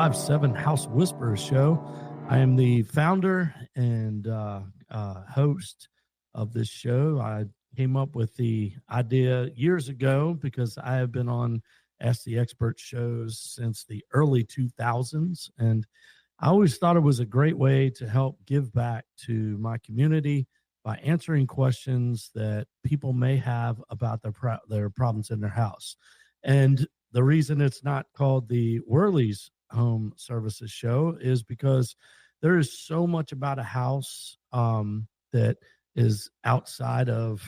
757 House Whisperers show. I am the founder and host of this show. I came up with the idea years ago because I have been on Ask the Expert shows since the early 2000s. And I always thought it was a great way to help give back to my community by answering questions that people may have about their problems in their house. And the reason it's not called the Worley's Home Services Show is because there is so much about a house that is outside of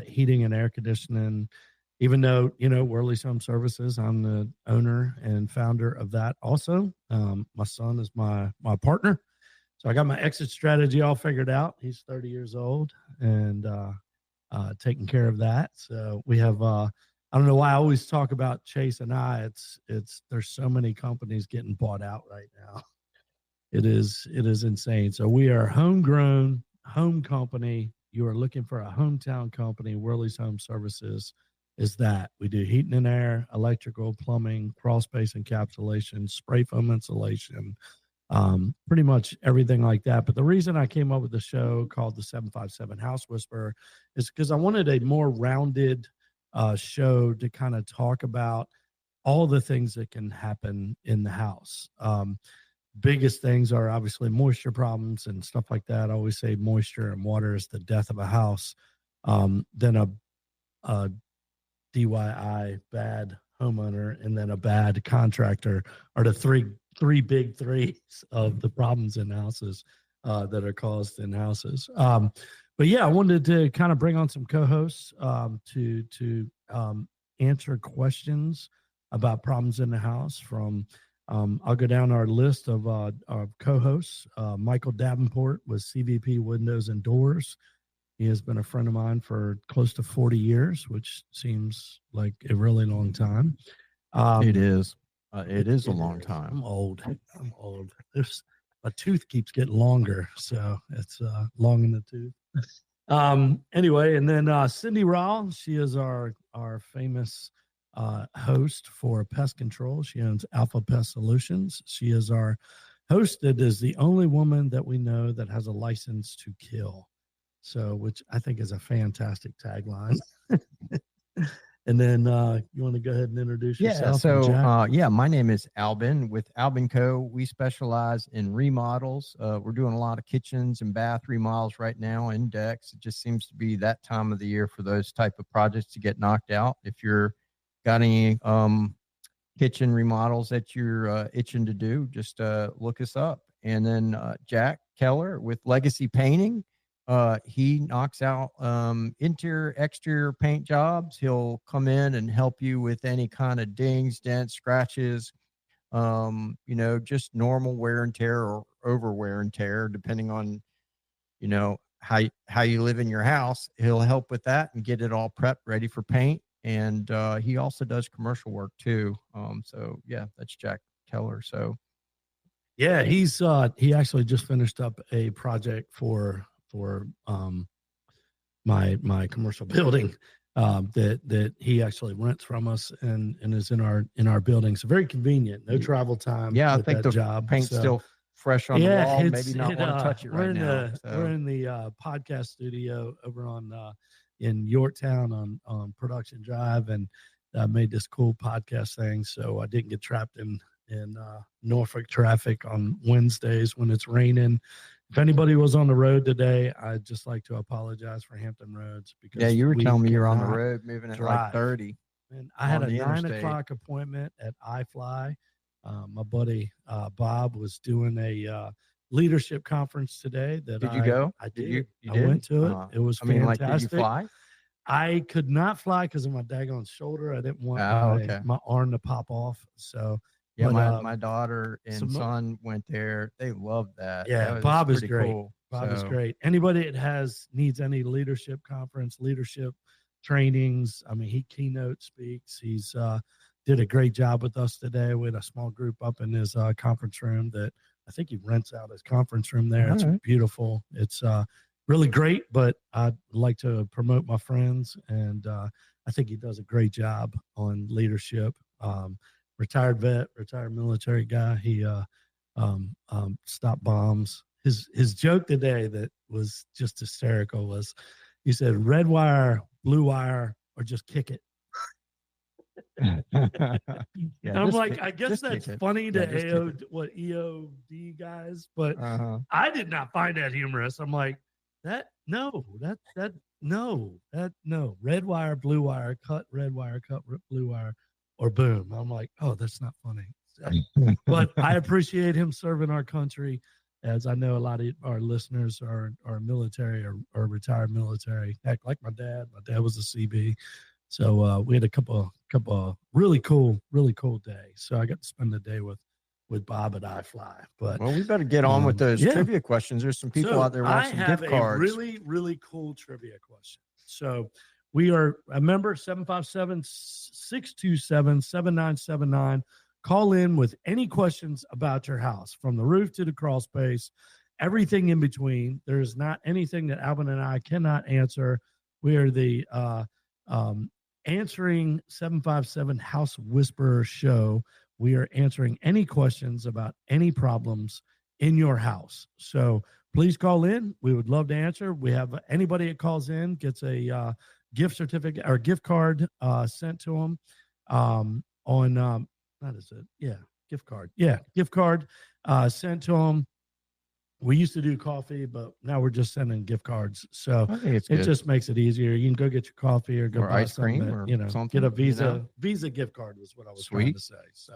heating and air conditioning. Even though, Worley's Home Services, I'm the owner and founder of that also. My son is my partner. So I got my exit strategy all figured out. He's 30 years old and taking care of that. So we have, I don't know why I always talk about Chase and I. There's so many companies getting bought out right now. It is insane. So we are homegrown, home company. You are looking for a hometown company. Worley's Home Services is that. We do heating and air, electrical, plumbing, crawl space encapsulation, spray foam insulation, pretty much everything like that. But the reason I came up with the show called the 757 House Whisperer is because I wanted a more rounded show to kind of talk about all the things that can happen in the house. Biggest things are obviously moisture problems and stuff like that. I always say moisture and water is the death of a house. Then a DIY, bad homeowner, and then a bad contractor are the three big threes of the problems in houses that are caused in houses. But yeah, I wanted to kind of bring on some co-hosts to answer questions about problems in the house from, I'll go down our list of co-hosts. Michael Davenport with CVP Windows and Doors. He has been a friend of mine for close to 40 years, which seems like a really long time. It is. It is a long time. I'm old. My tooth keeps getting longer, so it's long in the tooth. Anyway, and then Cindy Rowell, she is our famous host for pest control. She owns Alpha Pest Solutions. She is our host that is the only woman that we know that has a license to kill. So, which I think is a fantastic tagline. And then you want to go ahead and introduce yourself? My name is Albin with Albin Co. We specialize in remodels. We're doing a lot of kitchens and bath remodels right now and decks. It just seems to be that time of the year for those type of projects to get knocked out. If you're got any kitchen remodels that you're itching to do, just look us up. And then Jack Keller with Legacy Painting. He knocks out interior, exterior paint jobs. He'll come in and help you with any kind of dings, dents, scratches, just normal wear and tear or over wear and tear, depending on, how you live in your house. He'll help with that and get it all prepped, ready for paint. And he also does commercial work too. That's Jack Keller. So, yeah, he actually just finished up a project for my commercial building that he actually rents from us and is in our building. So very convenient, no travel time. Yeah, I think the paint's still fresh on the wall. Maybe not want to touch it right now. We're in the podcast studio over in Yorktown on Production Drive, and I made this cool podcast thing, so I didn't get trapped in Norfolk traffic on Wednesdays when it's raining. If anybody was on the road today, I'd just like to apologize for Hampton Roads because you were telling me you're on the road moving at like 30. And I had a 9:00 appointment at iFly. My buddy Bob was doing a leadership conference today. Did you go? I did. You I went to it. It was fantastic. Did you fly? I could not fly because of my daggone shoulder. I didn't want my arm to pop off. So. Yeah, my daughter and son went there. They loved that. Yeah, Bob is great. Cool. Bob is great. Anybody that needs any leadership conference, leadership trainings. I mean, he keynote speaks. He's did a great job with us today. We had a small group up in his conference room that I think he rents out his conference room there. It's beautiful. It's really great, but I'd like to promote my friends, and I think he does a great job on leadership. retired vet, retired military guy. He stopped bombs. His joke today that was just hysterical was, he said, red wire, blue wire, or just kick it. Yeah, I'm like, I guess just that's kick it. funny Yeah, to just kick it. EOD guys, but Uh-huh. I did not find that humorous. I'm like, no, red wire, blue wire, cut red wire, cut blue wire, or boom. I'm like, oh, that's not funny. But I appreciate him serving our country, as I know a lot of our listeners are military or retired military. Heck, like my dad. My dad was a CB. So we had a couple of really cool days. So I got to spend the day with Bob at iFly. But well, we better get on with those trivia questions. There's some people out there wanting some gift cards. I have a really cool trivia question. So we are a member, 757-627-7979. Call in with any questions about your house, from the roof to the crawl space, everything in between. There's not anything that Alvin and I cannot answer. We are the Answering 757 House Whisperer show. We are answering any questions about any problems in your house. So please call in. We would love to answer. We have anybody that calls in gets a gift certificate or gift card sent to them on what is it? Yeah, gift card. Yeah, gift card sent to them. We used to do coffee, but now we're just sending gift cards. So it just makes it easier. You can go get your coffee or go buy ice cream that, or something, get a Visa gift card was what I was trying to say. So,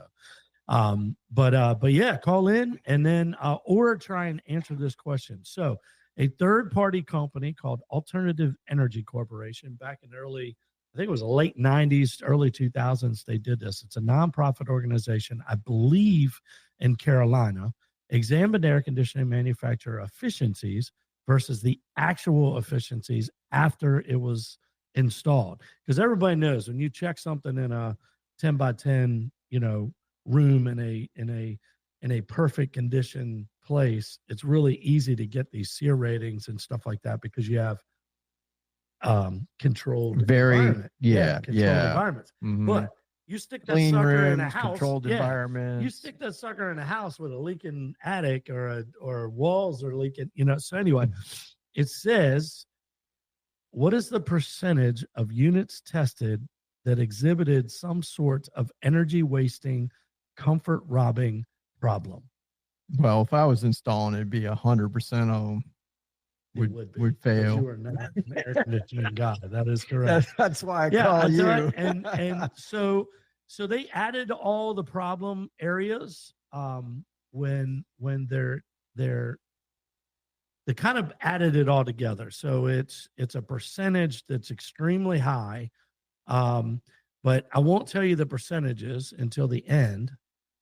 but yeah, call in and then or try and answer this question. So a third-party company called Alternative Energy Corporation, back in I think it was the late 90s, early 2000s, they did this. It's a nonprofit organization, I believe, in Carolina. Examined air conditioning manufacturer efficiencies versus the actual efficiencies after it was installed. Because everybody knows when you check something in a 10 by 10, room in a perfect condition place, it's really easy to get these SEER ratings and stuff like that because you have controlled environment. Environments. Mm-hmm. But you stick that Clean sucker rooms, in a house, controlled environment. You stick that sucker in a house with a leaking attic or walls are leaking, So anyway, it says, what is the percentage of units tested that exhibited some sort of energy wasting, comfort robbing problem? Well, if I was installing, it'd be 100% of them would fail. You are not an air conditioning guy. That is correct. That's why I call you. Right. And so they added all the problem areas when they kind of added it all together. So it's a percentage that's extremely high. But I won't tell you the percentages until the end.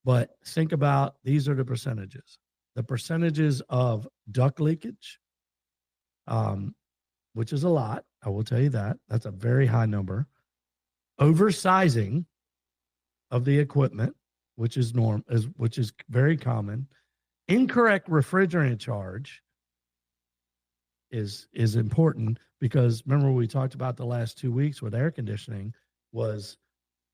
But think about, these are the percentages. The percentages of duct leakage, which is a lot. I will tell you that. That's a very high number. Oversizing of the equipment, which is very common. Incorrect refrigerant charge is important because remember we talked about the last 2 weeks with air conditioning was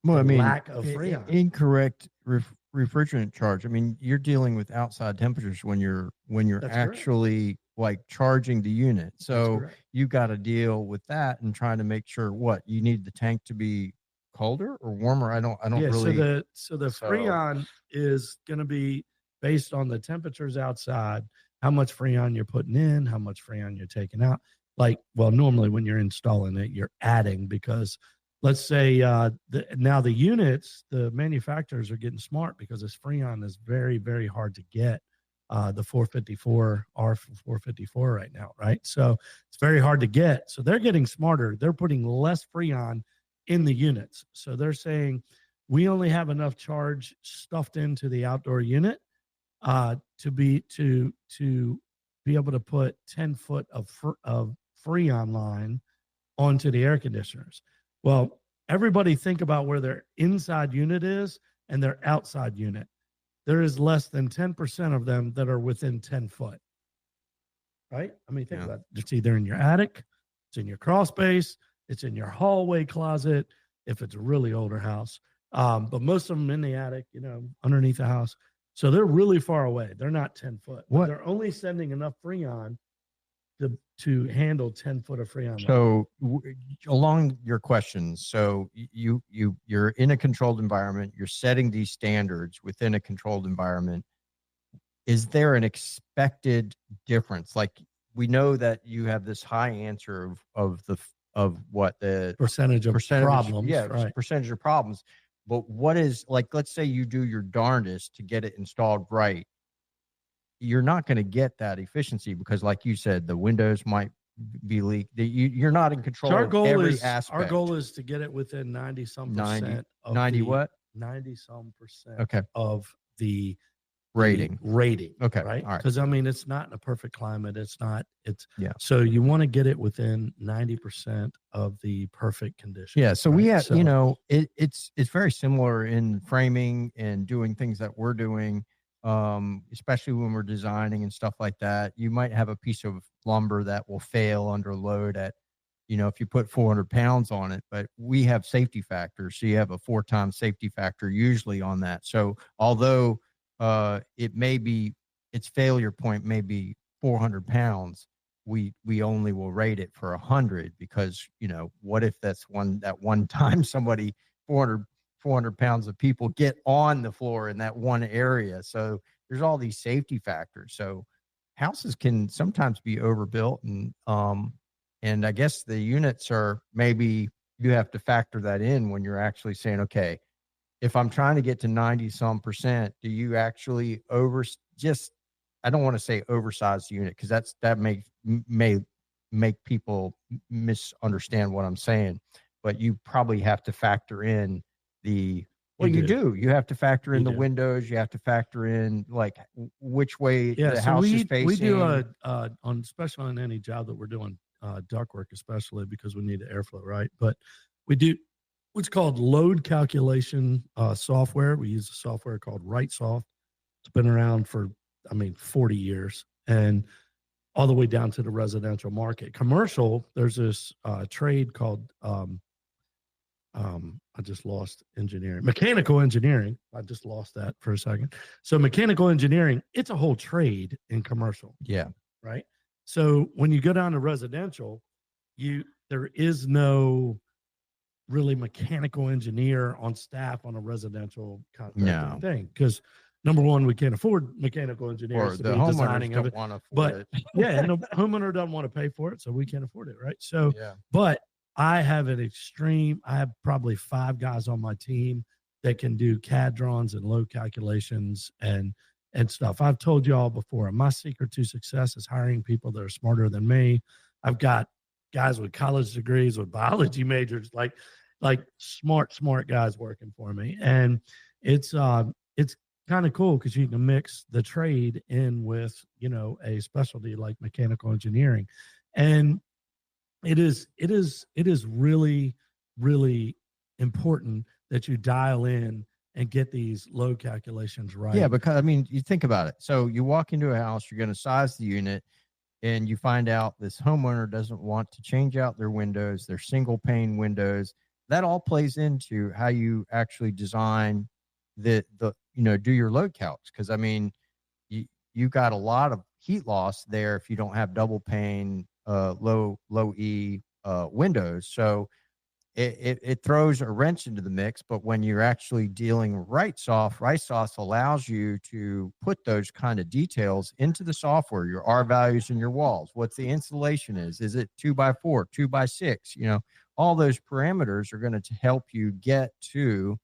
lack of Freon. Incorrect refrigerant charge. I mean, you're dealing with outside temperatures when you're That's actually correct. Like charging the unit. So you got to deal with that and trying to make sure you need the tank to be colder or warmer. I don't really. So the Freon is going to be based on the temperatures outside, how much Freon you're putting in, how much Freon you're taking out. Normally when you're installing it, you're adding because let's say now the units, the manufacturers are getting smart because this Freon is very, very hard to get. The 454 R454 right now, right? So it's very hard to get. So they're getting smarter. They're putting less Freon in the units. So they're saying we only have enough charge stuffed into the outdoor unit to be able to put 10 foot of Freon line onto the air conditioners. Well, everybody think about where their inside unit is and their outside unit. There is less than 10% of them that are within 10 foot, right? I mean, think about it. It's either in your attic, it's in your crawl space, it's in your hallway closet, if it's a really older house, But most of them in the attic, underneath the house. So they're really far away. They're not 10 foot. What? They're only sending enough Freon to handle 10 foot of Freon. So along your questions, so you're in a controlled environment, you're setting these standards within a controlled environment. Is there an expected difference? Like, we know that you have this high answer of what the percentage of problems. Yeah, right. percentage of problems. But what is, like, let's say you do your darndest to get it installed right. You're not going to get that efficiency because, like you said, the windows might be leaked. You're not in control of every aspect. Our goal is to get it within 90 some percent. 90 what? 90 some percent. Okay. Of the rating. Okay. All Right. right. Because it's not in a perfect climate. Yeah. So you want to get it within 90% of the perfect condition. Yeah. So we have, it's very similar in framing and doing things that we're doing. Especially when we're designing and stuff like that. You might have a piece of lumber that will fail under load at, if you put 400 pounds on it, but we have safety factors. So you have a 4 times safety factor usually on that. So although it may be, its failure point may be 400 pounds, we only will rate it for 100 because, what if that one time somebody 400 pounds of people get on the floor in that one area. So there's all these safety factors. So houses can sometimes be overbuilt, and I guess the units are, maybe you have to factor that in when you're actually saying, okay, if I'm trying to get to 90 some percent, do you actually I don't want to say oversized unit, because that may make people misunderstand what I'm saying, but you probably have to factor in you have to factor in the windows. You have to factor in, like, which way the house is facing. We do especially on any job that we're doing, ductwork especially, because we need the airflow, right? But we do what's called load calculation software. We use a software called RightSoft. It's been around for 40 years, and all the way down to the residential market. Commercial, there's this trade called I just lost mechanical engineering. I just lost that for a second. So mechanical engineering, it's a whole trade in commercial. Yeah. Right. So when you go down to residential, there is no really mechanical engineer on staff on a residential contracting thing. Because number one, we can't afford mechanical engineers or to the be designing homeowners of it. Don't want to afford it. Yeah, and the homeowner doesn't want to pay for it, so we can't afford it, right? So, yeah. But I have I have probably 5 guys on my team that can do CAD drawings and load calculations and stuff. I've told you all before, my secret to success is hiring people that are smarter than me. I've got guys with college degrees, with biology majors, like smart guys working for me. And it's kind of cool because you can mix the trade in with, a specialty like mechanical engineering. And it is really, really important that you dial in and get these load calculations right. Yeah, because you think about it. So you walk into a house, you're going to size the unit, and you find out this homeowner doesn't want to change out their windows, their single pane windows. That all plays into how you actually design do your load calcs. Because you got a lot of heat loss there if you don't have double pane, low E windows. So it throws a wrench into the mix. But when you're actually dealing RightSoft allows you to put those kind of details into the software, your R values in your walls, what the insulation is it 2x4, 2x6, all those parameters are going to help you get to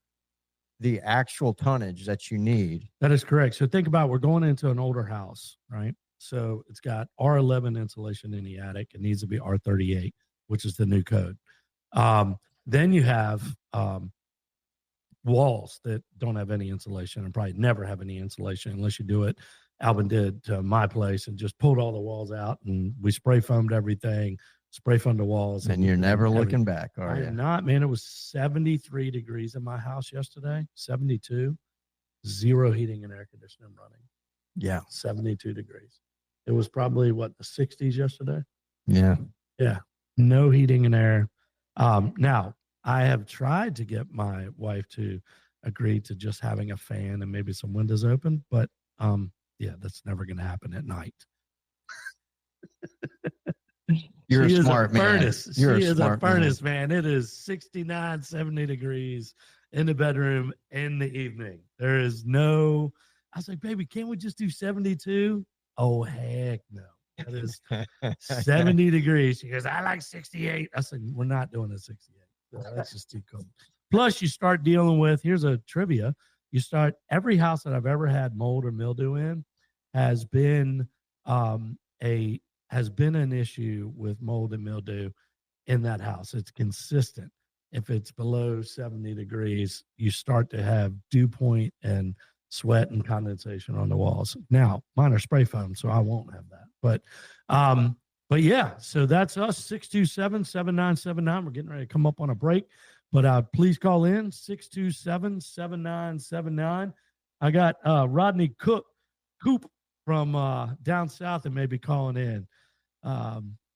the actual tonnage that you need. That is correct. So think about, we're going into an older house, right? So it's got R11 insulation in the attic. It needs to be R38, which is the new code. Then you have walls that don't have any insulation and probably never have any insulation unless you do it. Alvin did to my place and just pulled all the walls out, and we spray foamed everything, spray foamed the walls. And you're never looking back, are you? I'm not, man. It was 73 degrees in my house yesterday, 72, 0 heating and air conditioning running. Yeah. 72 degrees. It was probably the 60s yesterday. Yeah. Yeah. No heating and air. Now I have tried to get my wife to agree to just having a fan and maybe some windows open, but yeah, that's never going to happen at night. You're She a is smart a man. furnace. You're She a is a smart furnace, man. It is 69, 70 degrees in the bedroom in the evening. There is no, I was like, baby, can't we just do 72? Oh, heck no. That is 70 degrees. She goes, I like 68. I said, we're not doing a 68. So that's just too cold. Plus, you start dealing with, here's a trivia. You start, every house that I've ever had mold or mildew in has been has been an issue with mold and mildew in that house. It's consistent. If it's below 70 degrees, you start to have dew point and sweat and condensation on the walls. Now, mine are spray foam, so I won't have that. But yeah, so that's us, 627-7979. We're getting ready to come up on a break, but please call in, 627-7979. I got Rodney Coop from down south and maybe calling in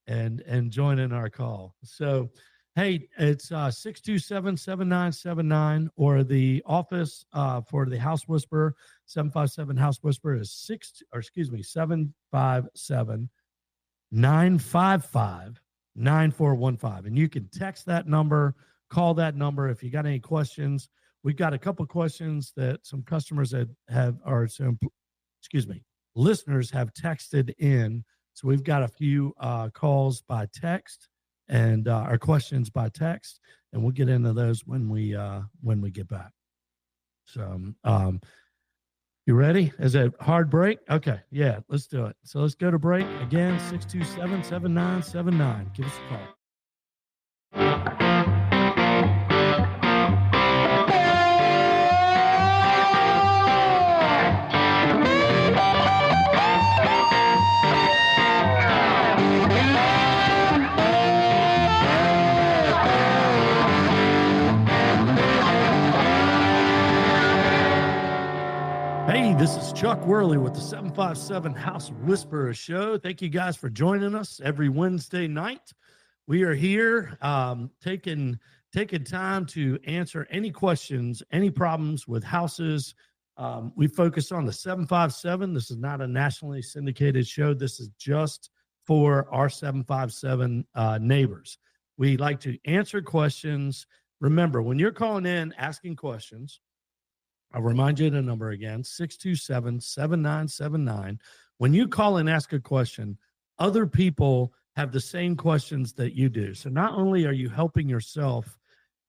and joining our call. So, hey, it's 627-7979, or the office for the House Whisperer, 757 House Whisperer is 757-955-9415. And you can text that number, call that number if you got any questions. We've got a couple of questions that some customers listeners have texted in. So we've got a few calls by text and our questions by text, and we'll get into those when we get back. So you ready? Is it a hard break? Okay, yeah, let's do it. So let's go to break again. 627-7979. Give us a call. Hey, this is Chuck Worley with the 757 House Whisperer Show. Thank you guys for joining us every Wednesday night. We are here taking time to answer any questions, any problems with houses. We focus on the 757. This is not a nationally syndicated show. This is just for our 757 neighbors. We like to answer questions. Remember, when you're calling in asking questions, I'll remind you the number again, 627-7979. When you call and ask a question, other people have the same questions that you do. So not only are you helping yourself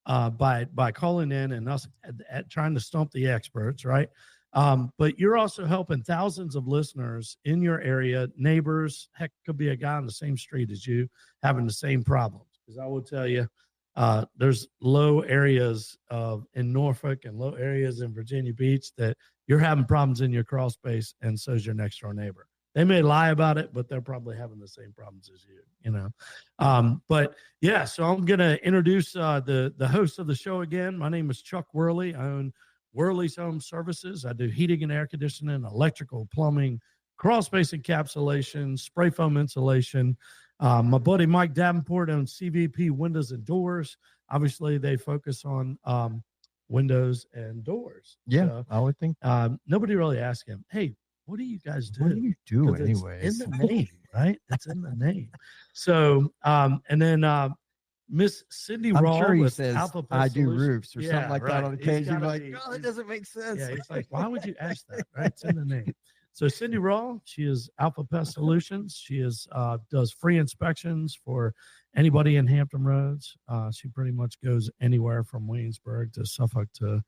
by calling in and us trying to stump the experts, right? But you're also helping thousands of listeners in your area, neighbors, heck, could be a guy on the same street as you having the same problems. Because I will tell you, there's low areas in Norfolk and low areas in Virginia Beach that you're having problems in your crawl space, and so is your next door neighbor. They may lie about it, but they're probably having the same problems as you know. But yeah, so I'm going to introduce the host of the show again. My name is Chuck Worley. I own Worley's Home Services. I do heating and air conditioning, electrical, plumbing, crawl space encapsulation, spray foam insulation. My buddy Mike Davenport owns CVP Windows and Doors. Obviously, they focus on windows and doors. Yeah, so, I would think. Nobody really asked him, hey, what do you guys do? What do you do anyways? In the name, right? It's in the name. So, and then Miss Cindy Raw sure he with says, Alpha Pest I do Solutions. roofs or something like that on occasion. Like, oh, that doesn't make sense. Yeah, he's like, why would you ask that? Right? It's in the name. So Cindy Raw, she is Alpha Pest Solutions. She does free inspections for anybody in Hampton Roads. She pretty much goes anywhere from Waynesburg to Suffolk to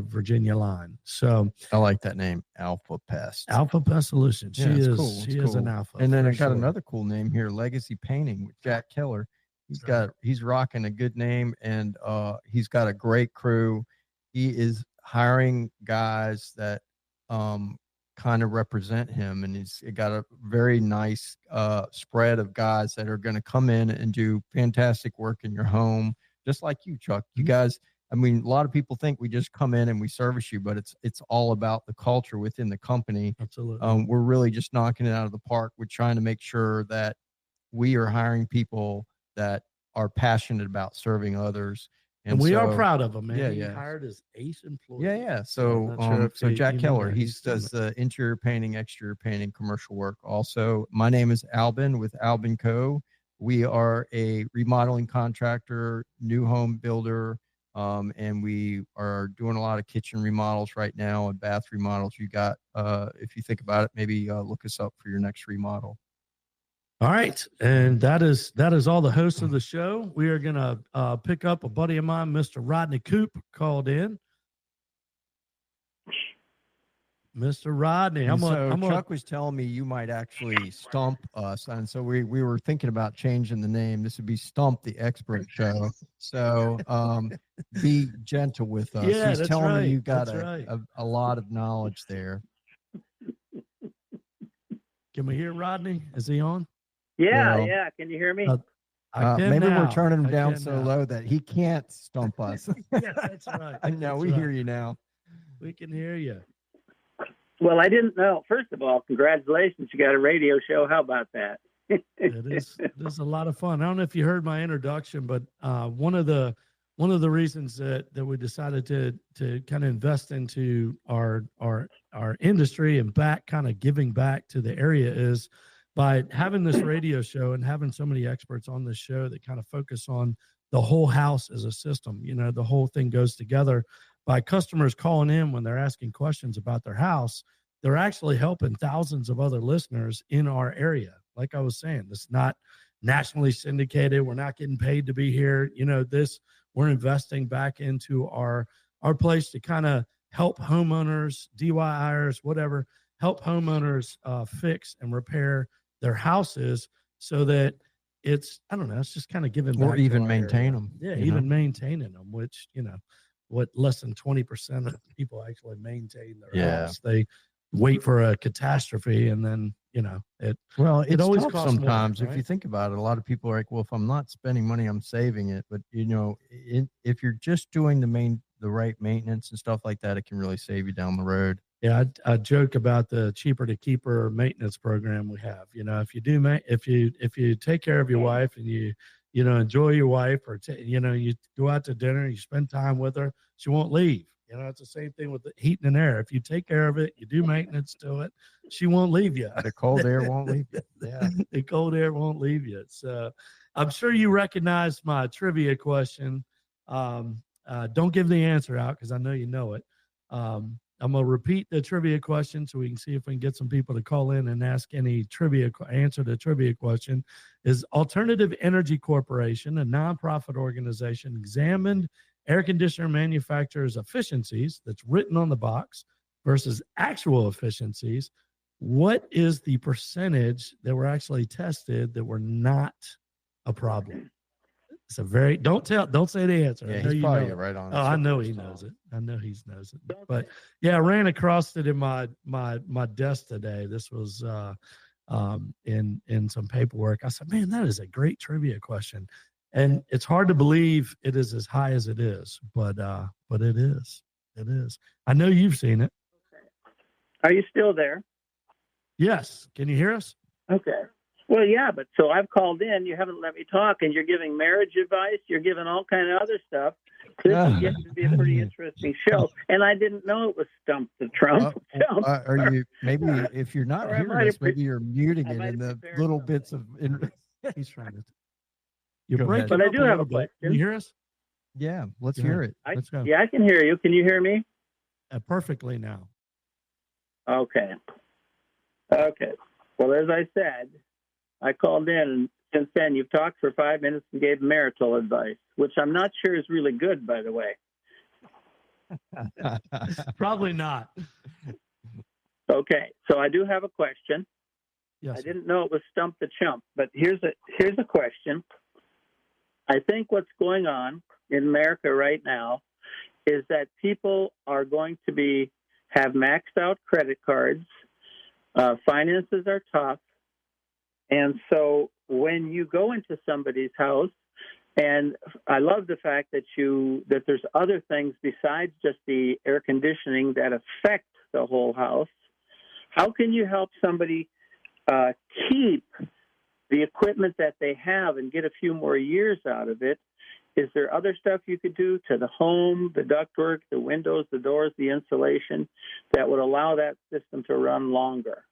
Virginia line. So I like that name, Alpha Pest. Alpha Pest Solutions. She is cool. She is an alpha. And then I got another cool name here, Legacy Painting with Jack Keller. He's rocking a good name, and he's got a great crew. He is hiring guys that kind of represent him, and he's got a very nice spread of guys that are going to come in and do fantastic work in your home, just like you, Chuck. You guys, I mean, a lot of people think we just come in and we service you, but it's all about the culture within the company. Absolutely. We're really just knocking it out of the park. We're trying to make sure that we are hiring people that are passionate about serving others And we are so, proud of him, man. Yeah, He yeah. hired his ace employee. Yeah. I'm not sure if So Jack you know Keller, that. he He's does the interior painting, exterior painting, commercial work. Also, my name is Albin with Albin Co. We are a remodeling contractor, new home builder, and we are doing a lot of kitchen remodels right now and bath remodels. You got, if you think about it, maybe look us up for your next remodel. All right, and that is all the hosts of the show. We are gonna pick up a buddy of mine, Mr. Rodney Coop, called in. Mr. Rodney, Chuck was telling me you might actually stump us, and so we were thinking about changing the name. This would be Stump the Expert Show. So be gentle with us. Yeah, He's that's telling right. me you got That's a lot of knowledge there. Can we hear Rodney? Is he on? Yeah, Well, yeah. Can you hear me? I can maybe now. we're turning him I down can so now. low that he can't stump us. Yeah, that's right. I know. That's We right. hear you now. We can hear you. Well, I didn't know. First of all, congratulations. You got a radio show. How about that? It is a lot of fun. I don't know if you heard my introduction, but one of the reasons that we decided to kind of invest into our industry and kind of giving back to the area is by having this radio show and having so many experts on this show that kind of focus on the whole house as a system. You know, the whole thing goes together. By customers calling in when they're asking questions about their house, they're actually helping thousands of other listeners in our area. Like I was saying, it's not nationally syndicated. We're not getting paid to be here. You know, we're investing back into our place to kind of help homeowners, DIYers, whatever, help homeowners fix and repair their houses so that it's just kind of giving back. Or even to our maintain area. them. Yeah, even maintaining them, which, what less than 20% of people actually maintain their house. They wait for a catastrophe and then, it always tough costs sometimes. more, right? If you think about it, a lot of people are like, well, if I'm not spending money, I'm saving it. But if you're just doing the right maintenance and stuff like that, it can really save you down the road. Yeah, I joke about the cheaper to keeper maintenance program we have. If you do, if you take care of your wife and you enjoy your wife, or you go out to dinner, you spend time with her, she won't leave. It's the same thing with the heating and air. If you take care of it, you do maintenance to it, she won't leave you. The cold air won't leave you. Yeah, the cold air won't leave you. So I'm sure you recognize my trivia question. Don't give the answer out because I know you know it. I'm going to repeat the trivia question so we can see if we can get some people to call in and ask any answer to the trivia question. Is Alternative Energy Corporation, a nonprofit organization, examined air conditioner manufacturers' efficiencies that's written on the box versus actual efficiencies? What is the percentage that were actually tested that were not a problem? It's a very don't say the answer. Yeah, I know he's you probably know it. right on. Oh, I know he knows it. I know he knows it. But yeah, I ran across it in my desk today. This was in some paperwork. I said, man, that is a great trivia question. And it's hard to believe it is as high as it is, but it is. It is. I know you've seen it. Are you still there? Yes. Can you hear us? Okay. Well, yeah, but so I've called in. You haven't let me talk, and you're giving marriage advice. You're giving all kind of other stuff. This is getting to be a pretty interesting show, and I didn't know it was Stump the Trump. Are you maybe if you're not hearing us, maybe you're muting it in the little bits of. He's trying to. You're Go breaking but I up do a have a little bit. question. Can you hear us? Yeah, let's Go hear ahead. it. Let's go. Yeah, I can hear you. Can you hear me? Perfectly now. Okay. Well, as I said, I called in, and since then you've talked for 5 minutes and gave marital advice, which I'm not sure is really good, by the way. Probably not. Okay, so I do have a question. Yes. I didn't know it was Stump the Chump, but here's a question. I think what's going on in America right now is that people are going to have maxed out credit cards. Finances are tough. And so when you go into somebody's house, and I love the fact that there's other things besides just the air conditioning that affect the whole house. How can you help somebody keep the equipment that they have and get a few more years out of it Is there other stuff you could do to the home, the ductwork, the windows, the doors, the insulation that would allow that system to run longer?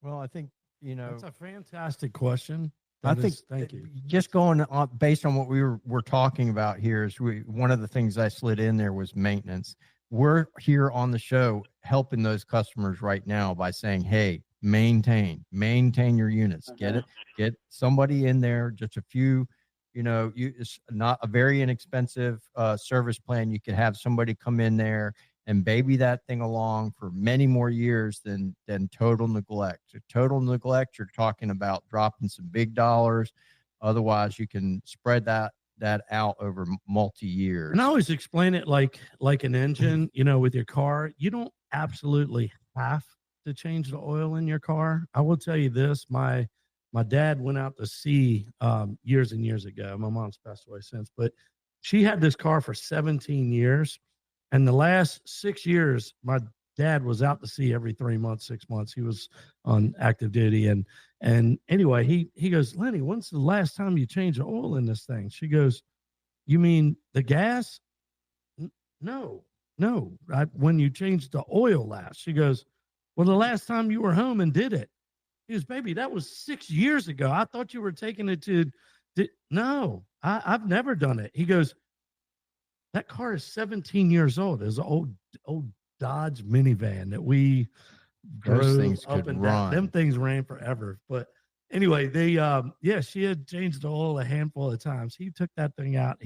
Well, I think, That's a fantastic question. Thank you. Just going on based on what we're talking about here is one of the things I slid in there was maintenance. We're here on the show helping those customers right now by saying, hey, maintain your units, get somebody in there, just a few, it's not a very inexpensive service plan. You could have somebody come in there and baby that thing along for many more years than total neglect. Total neglect, you're talking about dropping some big dollars. Otherwise, you can spread that out over multi-years. And I always explain it like an engine, with your car. You don't absolutely have to change the oil in your car. I will tell you this, my dad went out to sea years and years ago. My mom's passed away since, but she had this car for 17 years. And the last 6 years, my dad was out to sea every 3 months, 6 months. He was on active duty. And anyway, he goes, Lenny, when's the last time you changed the oil in this thing? She goes, you mean the gas? No. When you changed the oil last. She goes, well, the last time you were home and did it. He goes, baby, that was 6 years ago. I thought you were taking it to no, I've never done it. He goes, that car is 17 years old. It was an old Dodge minivan that we Those drove things up could and run. down. Them things ran forever. But anyway, she had changed the oil a handful of times. He took that thing out.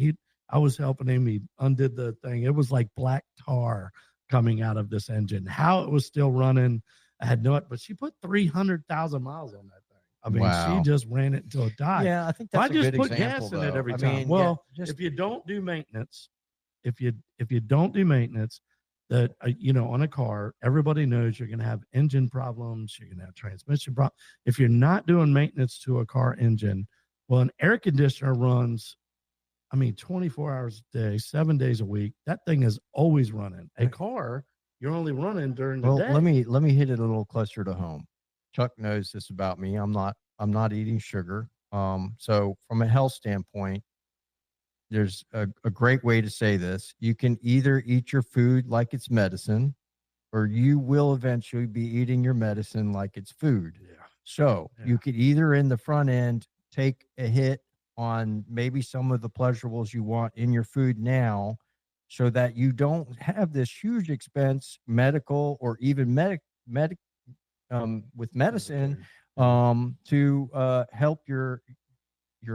I was helping him. He undid the thing. It was like black tar coming out of this engine. How it was still running, I had no idea. But she put 300,000 miles on that thing. I mean, Wow. she just ran it until it died. Yeah, I think that's I a just good put example, gas in it though. every I time. mean, Well, yeah, if you don't do maintenance, if you don't do maintenance, that on a car, everybody knows you're going to have engine problems, you're going to have transmission problems. If you're not doing maintenance to a car engine, well, an air conditioner runs, 24 hours a day, 7 days a week. That thing is always running. A car, you're only running during the day. Let me hit it a little closer to home. Chuck knows this about me. I'm not eating sugar. So from a health standpoint, there's a great way to say this. You can either eat your food like it's medicine, or you will eventually be eating your medicine like it's food. Yeah. So you could either in the front end take a hit on maybe some of the pleasurables you want in your food now, so that you don't have this huge expense, medical or even with medicine, to help your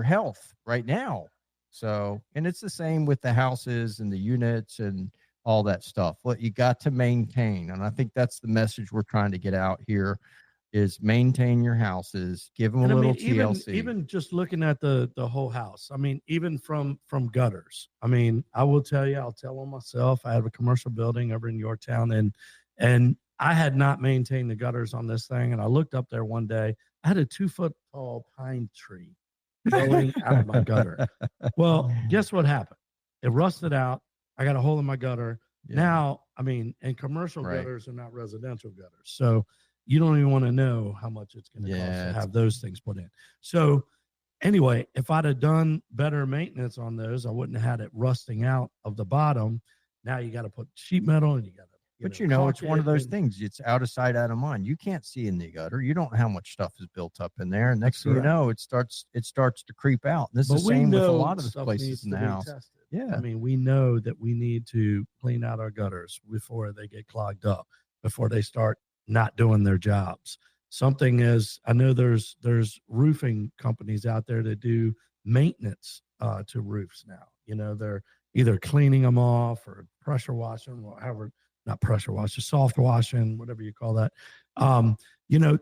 health right now. So, and it's the same with the houses and the units and all that stuff. What you got to maintain, and I think that's the message we're trying to get out here, is maintain your houses, give them a little TLC. Even just looking at the whole house. Even from gutters. I will tell you, I'll tell on myself. I have a commercial building over in Yorktown, and I had not maintained the gutters on this thing. And I looked up there one day. I had a 2-foot tall pine tree growing out of my gutter. Well, guess what happened? It rusted out. I got a hole in my gutter. Yeah. Now, and commercial gutters are not residential gutters. So you don't even want to know how much it's going to cost to have those things put in. So anyway, if I'd have done better maintenance on those, I wouldn't have had it rusting out of the bottom. Now you got to put sheet metal and you got to. But it's one of those things. It's out of sight, out of mind. You can't see in the gutter. You don't know how much stuff is built up in there. And next thing you know, it starts to creep out. And this is the same with a lot of the places in the house. Yeah. We know that we need to clean out our gutters before they get clogged up, before they start not doing their jobs. I know there's roofing companies out there that do maintenance to roofs now. They're either cleaning them off or pressure washing, or however. Not pressure wash, soft washing, whatever you call that.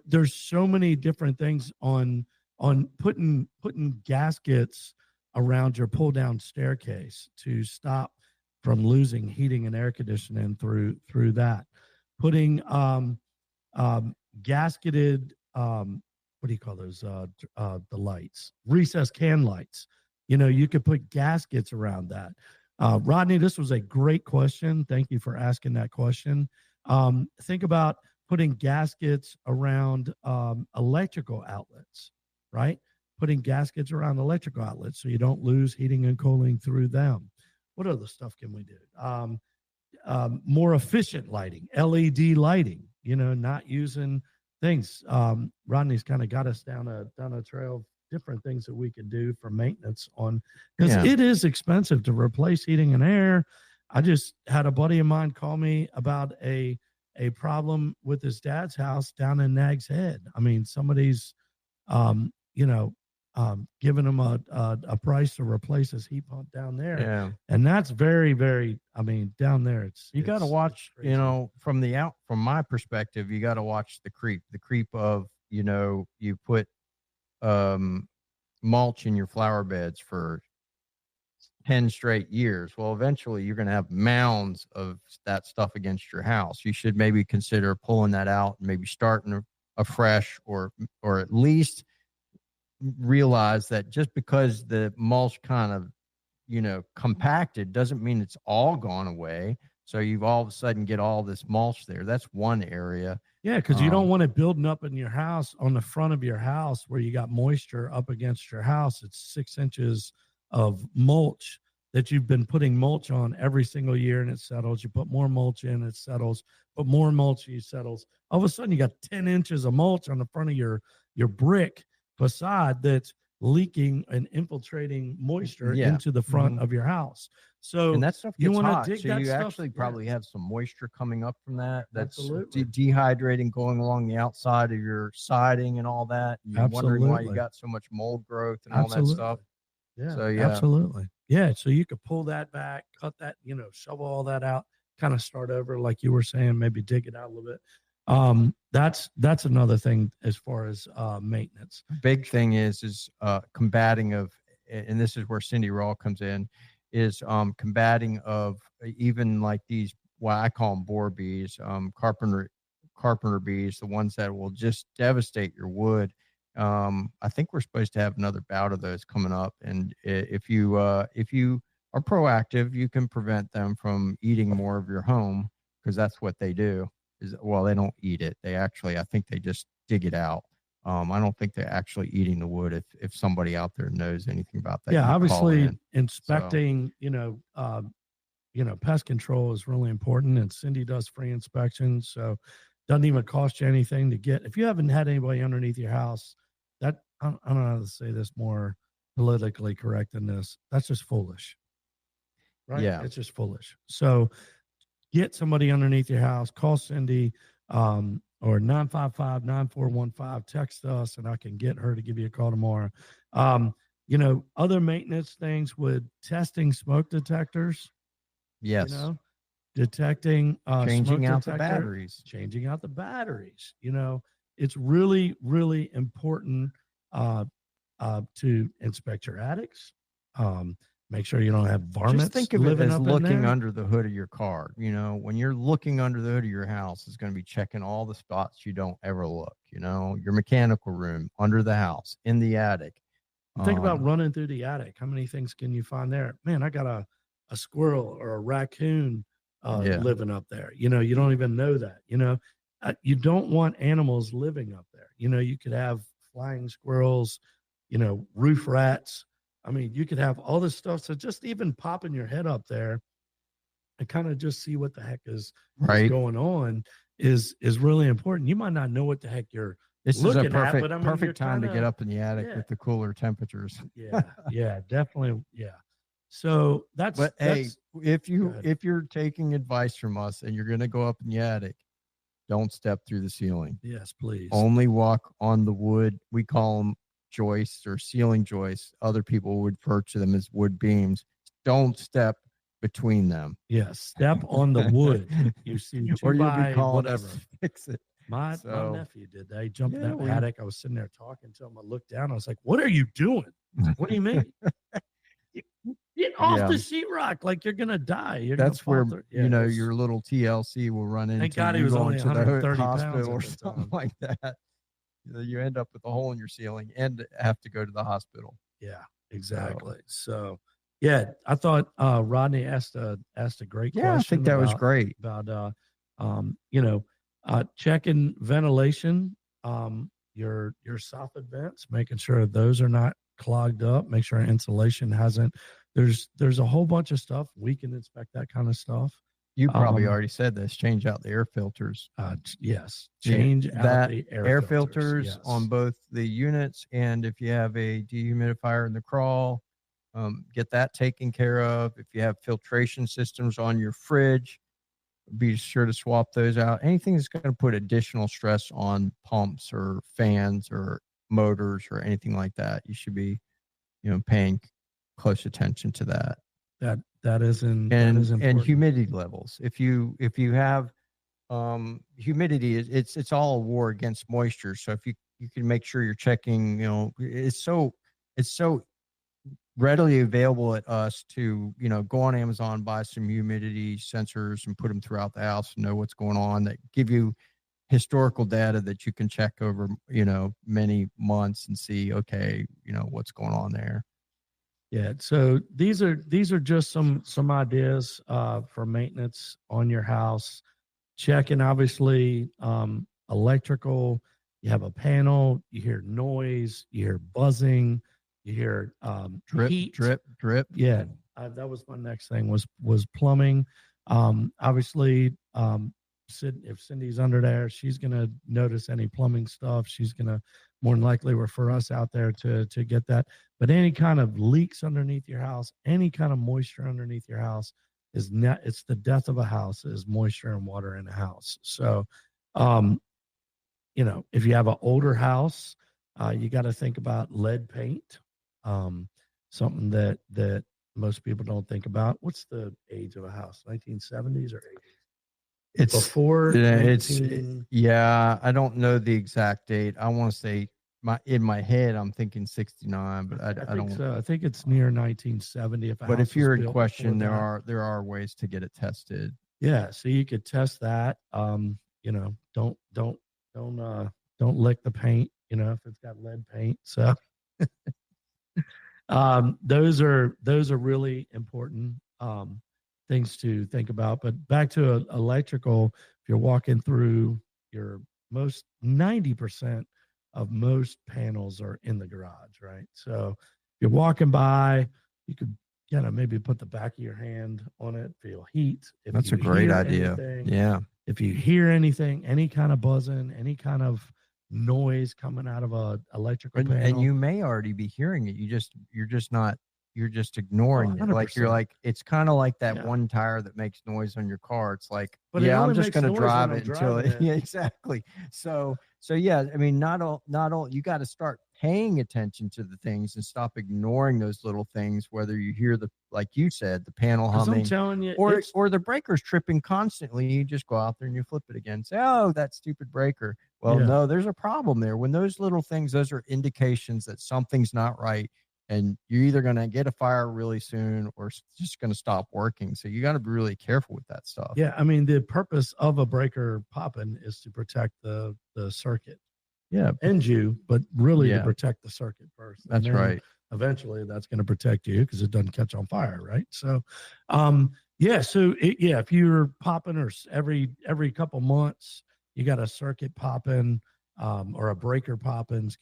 There's so many different things on putting gaskets around your pull down staircase to stop from losing heating and air conditioning through that. Putting gasketed, what do you call those? The lights, recessed can lights. You could put gaskets around that. Rodney, this was a great question. Thank you for asking that question. Think about putting gaskets around electrical outlets, right? putting gaskets around electrical outlets so you don't lose heating and cooling through them. What other stuff can we do? More efficient lighting, LED lighting, not using things. Rodney's kind of got us down a trail of different things that we can do for maintenance on, because it is expensive to replace heating and air. I just had a buddy of mine call me about a problem with his dad's house down in Nag's Head. I mean, somebody's, giving him a price to replace his heat pump down there. Yeah. And that's very, very, I mean, down there, you got to watch, from my perspective, you got to watch the creep of, you put mulch in your flower beds for 10 straight years. Well, eventually you're going to have mounds of that stuff against your house. You should maybe consider pulling that out and maybe starting afresh, or at least realize that just because the mulch kind of, compacted doesn't mean it's all gone away. So you've all of a sudden get all this mulch there. That's one area. Yeah, because you don't want it building up in your house on the front of your house where you got moisture up against your house. It's 6 inches of mulch that you've been putting mulch on every single year, and it settles. You put more mulch in, it settles. Put more mulch, it settles. All of a sudden, you got 10 inches of mulch on the front of your brick facade that's leaking and infiltrating moisture into the front of your house. So and that stuff gets hot. Dig so that you stuff, actually probably have some moisture coming up from that. That's Absolutely. Dehydrating, going along the outside of your siding and all that. You're wondering why you got so much mold growth and all that stuff. Yeah, so, absolutely. Yeah, so you could pull that back, cut that, shovel all that out, kind of start over, like you were saying, maybe dig it out a little bit. That's another thing as far as maintenance. Big thing is combating of, and this is where Cindy Raw comes in, is combating of even like these, what I call them boar bees, carpenter bees, the ones that will just devastate your wood. I think we're supposed to have another bout of those coming up, and if you are proactive, you can prevent them from eating more of your home, because that's what they do. They don't eat it. They actually, I think they just dig it out. I don't think they're actually eating the wood. If somebody out there knows anything about that, yeah, obviously inspecting, pest control is really important, and Cindy does free inspections, so doesn't even cost you anything to get. If you haven't had anybody underneath your house, I don't know how to say this more politically correct than this. That's just foolish, right? Yeah, it's just foolish. So get somebody underneath your house, call Cindy, or 955-9415, text us, and I can get her to give you a call tomorrow. Other maintenance things with testing smoke detectors. Yes. Detecting changing out the batteries. It's really, really important to inspect your attics. Make sure you don't have varmints. Just think of it as looking there. under the hood of your car. When you're looking under the hood of your house, it's going to be checking all the spots you don't ever look. Your mechanical room, under the house, in the attic. Think about running through the attic. How many things can you find there? Man, I got a squirrel or a raccoon living up there. You don't even know that. You don't want animals living up there. You could have flying squirrels, roof rats. I mean, you could have all this stuff. So just even popping your head up there and kind of just see what the heck is going on is really important. You might not know what the heck you're looking at, but I mean, perfect time to get up in the attic with the cooler temperatures. Yeah, definitely. Yeah. So if you're taking advice from us and you're going to go up in the attic, don't step through the ceiling. Yes, please. Only walk on the wood. We call them joists or ceiling joists. Other people would refer to them as wood beams. Don't step between them. Yes, step on the wood. You see, or you'll be calling whatever. us to fix it. My nephew did that. He jumped in that attic. I was sitting there talking to him. I looked down. I was like, "What are you doing? What do you mean? Get off the sheetrock like you're gonna die." That's where your little TLC will run into. Thank God he was only 130 hospital pounds or something like that. You end up with a hole in your ceiling and have to go to the hospital. Yeah, exactly. So I thought Rodney asked a great question. Yeah, I think that was great about checking ventilation. your soffit vents, making sure those are not clogged up. Make sure insulation hasn't. There's a whole bunch of stuff. We can inspect that kind of stuff. You probably already said this. Change out the air filters. Yes, change out the air filters yes. on both the units, and if you have a dehumidifier in the crawl, get that taken care of. If you have filtration systems on your fridge, be sure to swap those out. Anything that's going to put additional stress on pumps or fans or motors or anything like that, you should be, paying close attention to that. That is important. And humidity levels. If you have humidity, it's all a war against moisture. So if you can make sure you're checking, it's so readily available at us to, go on Amazon, buy some humidity sensors and put them throughout the house and know what's going on, that give you historical data that you can check over, many months and see, okay, what's going on there. Yeah. So these are just some ideas for maintenance on your house. Checking, obviously, electrical. You have a panel, you hear noise, you hear buzzing, you hear heat. drip. Yeah, that was my next thing was plumbing. Obviously, if Cindy's under there, she's gonna notice any plumbing stuff. She's gonna more than likely refer us out there to get that. But any kind of leaks underneath your house, any kind of moisture underneath your house it's the death of a house is moisture and water in a house. So, if you have an older house, you got to think about lead paint. Something that most people don't think about. What's the age of a house? 1970s or 80s? It's before. I don't know the exact date. I want to say in my head I'm thinking 69, but I don't. So. I think it's near 1970. But if you're in question, there are ways to get it tested. Yeah, so you could test that. Don't lick the paint. If it's got lead paint. So. Those are really important things to think about. But back to electrical, if you're walking through 90% of most panels are in the garage, right? So if you're walking by, you could maybe put the back of your hand on it, feel heat. That's a great idea. Yeah. If you hear anything, any kind of buzzing, any kind of noise coming out of a electrical panel, and you may already be hearing it. You're just ignoring it. Like it's kind of like that one tire that makes noise on your car. It's like, I'm just going to drive it until it. Yeah, exactly. So yeah, I mean, not all, you got to start paying attention to the things and stop ignoring those little things, whether you hear like you said, the panel humming, I'm telling you, or the breaker's tripping constantly. You just go out there and you flip it again. Say, oh, that stupid breaker. Well, no, there's a problem there. When those little things, those are indications that something's not right. And you're either going to get a fire really soon or it's just going to stop working. So you got to be really careful with that stuff. Yeah. I mean, the purpose of a breaker popping is to protect the circuit. Yeah. And you, but really to protect the circuit first. That's right. Eventually that's going to protect you because it doesn't catch on fire. Right. So, if you're popping or every couple months, you got a circuit popping, or a breaker popping,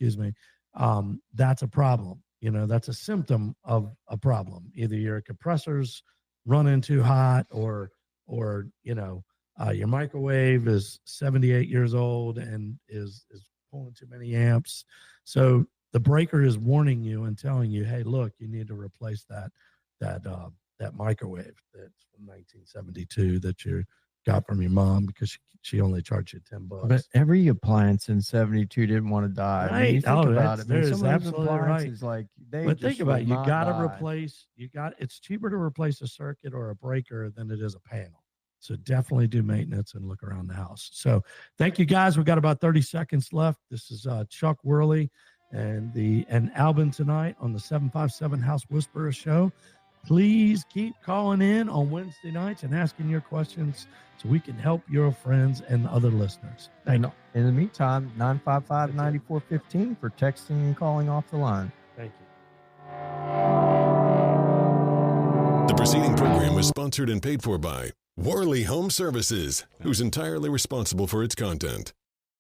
that's a problem. That's a symptom of a problem. Either your compressor's running too hot or your microwave is 78 years old and is pulling too many amps. So the breaker is warning you and telling you, hey, look, you need to replace that microwave that's from 1972 that you got from your mom because she only charged you $10. But every appliance in 72 didn't want to die. Right. I mean, you think about it. I mean, some of those appliances, right. like but think about it. You got to replace. It's cheaper to replace a circuit or a breaker than it is a panel. So definitely do maintenance and look around the house. So thank you guys. We've got about 30 seconds left. This is Chuck Worley and Albin tonight on the 757 House Whisperer Show. Please keep calling in on Wednesday nights and asking your questions so we can help your friends and other listeners. Thank you. In the meantime, 955-9415 for texting and calling off the line. Thank you. The preceding program was sponsored and paid for by Worley Home Services, who's entirely responsible for its content.